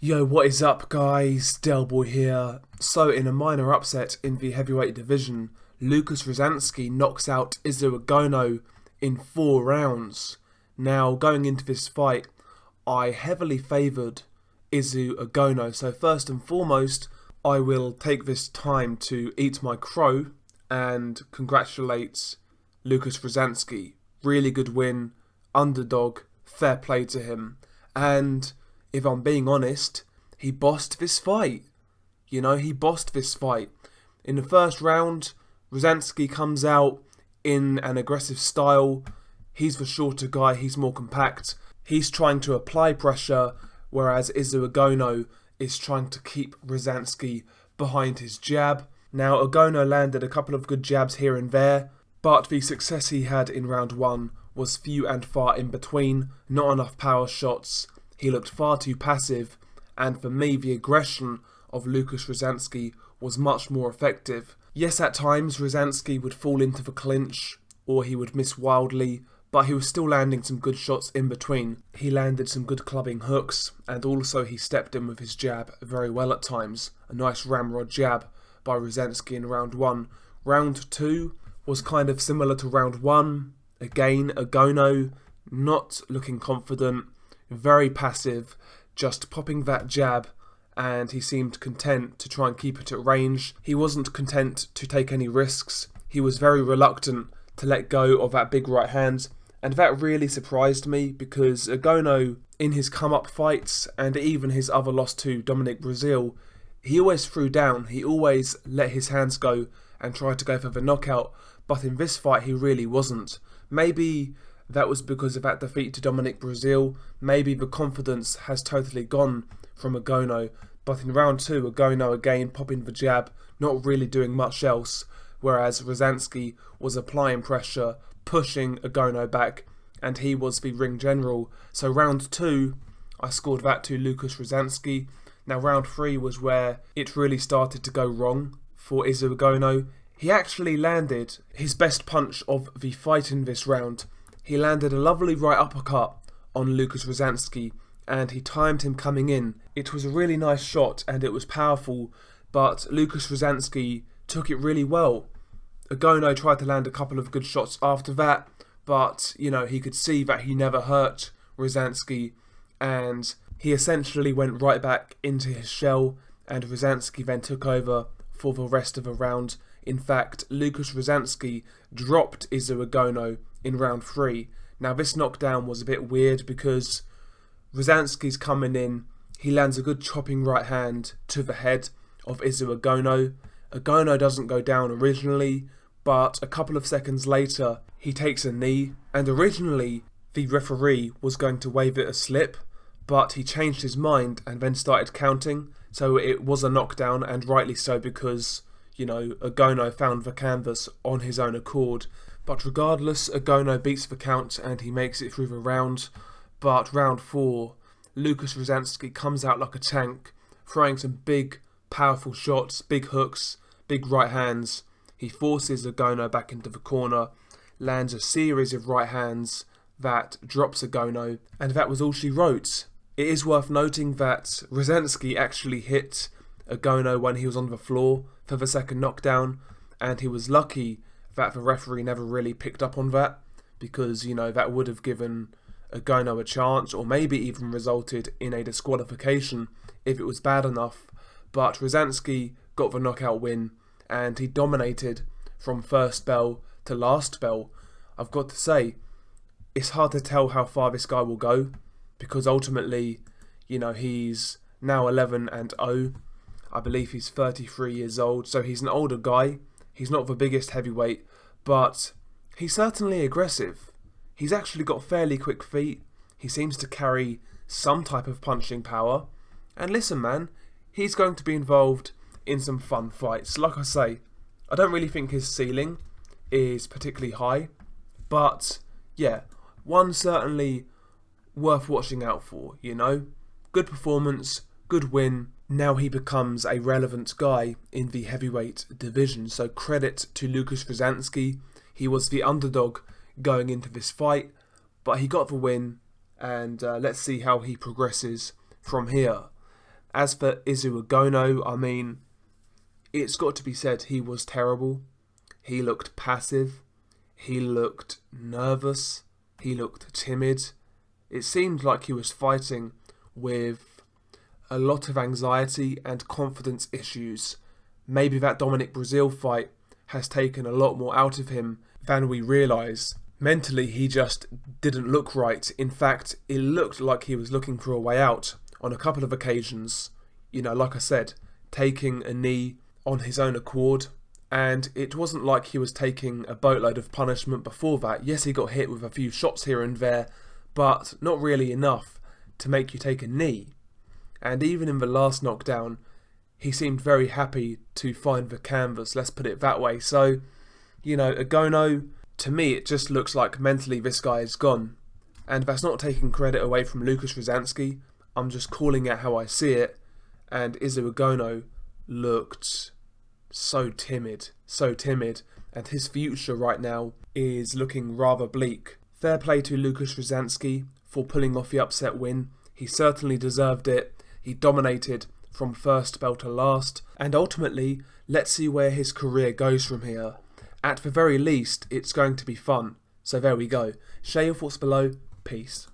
Yo, what is up guys? Delboy here. So in a minor upset in the heavyweight division, Lukasz Rozanski knocks out Izu Ugonoh in 4 rounds. Now going into this fight, I heavily favoured Izu Ugonoh. So first and foremost, I will take this time to eat my crow and congratulate Lukasz Rozanski. Really good win, underdog, fair play to him. And if I'm being honest, he bossed this fight. He bossed this fight. In the first round, Rozanski comes out in an aggressive style. He's the shorter guy, he's more compact. He's trying to apply pressure, whereas Izu Ugonoh is trying to keep Rozanski behind his jab. Now, Ugonoh landed a couple of good jabs here and there, but the success he had in round 1 was few and far in between, not enough power shots. He looked far too passive, and for me, the aggression of Lukasz Rozanski was much more effective. Yes, at times, Rozanski would fall into the clinch, or he would miss wildly, but he was still landing some good shots in between. He landed some good clubbing hooks, and also he stepped in with his jab very well at times. A nice ramrod jab by Rozanski in round 1. Round 2 was kind of similar to round 1. Again, Ugonoh not looking confident, very passive, just popping that jab, and he seemed content to try and keep it at range. He wasn't content to take any risks. He was very reluctant to let go of that big right hand, and that really surprised me because Ugonoh, in his come-up fights and even his other loss to Dominic Breazeale, he always threw down, he always let his hands go and tried to go for the knockout, but in this fight he really wasn't. Maybe that was because of that defeat to Dominic Breazeale. Maybe the confidence has totally gone from Ugonoh. But in round 2, Ugonoh again popping the jab, not really doing much else. Whereas Rozanski was applying pressure, pushing Ugonoh back, and he was the ring general. So round 2, I scored that to Lukasz Rozanski. Now round 3 was where it really started to go wrong for Izu Ugonoh. He actually landed his best punch of the fight in this round. He landed a lovely right uppercut on Lukasz Rozanski, and he timed him coming in. It was a really nice shot and it was powerful, but Lukasz Rozanski took it really well. Ugonoh tried to land a couple of good shots after that, but he could see that he never hurt Rozanski, and he essentially went right back into his shell, and Rozanski then took over for the rest of the round. In fact, Lukasz Rozanski dropped Izu Ugonoh in round 3. Now this knockdown was a bit weird because Rozanski's coming in, he lands a good chopping right hand to the head of Izu Ugonoh. Ugonoh doesn't go down originally, but a couple of seconds later he takes a knee, and originally the referee was going to wave it a slip, but he changed his mind and then started counting, so it was a knockdown, and rightly so because Ugonoh found the canvas on his own accord. But regardless, Ugonoh beats the count and he makes it through the round. But round 4, Lukasz Rozanski comes out like a tank, throwing some big, powerful shots, big hooks, big right hands. He forces Ugonoh back into the corner, lands a series of right hands that drops Ugonoh, and that was all she wrote. It is worth noting that Rozanski actually hit Ugonoh when he was on the floor for the second knockdown, and he was lucky that the referee never really picked up on that, because that would have given Ugonoh a chance, or maybe even resulted in a disqualification if it was bad enough. But Rozanski got the knockout win, and he dominated from first bell to last bell. I've got to say, it's hard to tell how far this guy will go, because ultimately, he's now 11-0. I believe he's 33 years old, so he's an older guy. He's not the biggest heavyweight, but he's certainly aggressive. He's actually got fairly quick feet. He seems to carry some type of punching power. And listen, man, he's going to be involved in some fun fights. Like I say, I don't really think his ceiling is particularly high, but yeah, one certainly worth watching out for, Good performance, good win. Now he becomes a relevant guy in the heavyweight division, so credit to Lukasz Rozanski. He was the underdog going into this fight, but he got the win, and let's see how he progresses from here. As for Izu Ugonoh, I mean, it's got to be said he was terrible. He looked passive. He looked nervous. He looked timid. It seemed like he was fighting with a lot of anxiety and confidence issues. Maybe that Dominic Brazil fight has taken a lot more out of him than we realise. Mentally, he just didn't look right. In fact, it looked like he was looking for a way out on a couple of occasions. You know, like I said, taking a knee on his own accord. And it wasn't like he was taking a boatload of punishment before that. Yes, he got hit with a few shots here and there, but not really enough to make you take a knee. And even in the last knockdown, he seemed very happy to find the canvas, let's put it that way. So, you know, Ugonoh, to me, it just looks like mentally this guy is gone. And that's not taking credit away from Lukasz Rozanski. I'm just calling it how I see it. And Izu Ugonoh looked so timid, and his future right now is looking rather bleak. Fair play to Lukasz Rozanski for pulling off the upset win. He certainly deserved it. He dominated from first bell to last, and ultimately, let's see where his career goes from here. At the very least, it's going to be fun. So there we go. Share your thoughts below. Peace.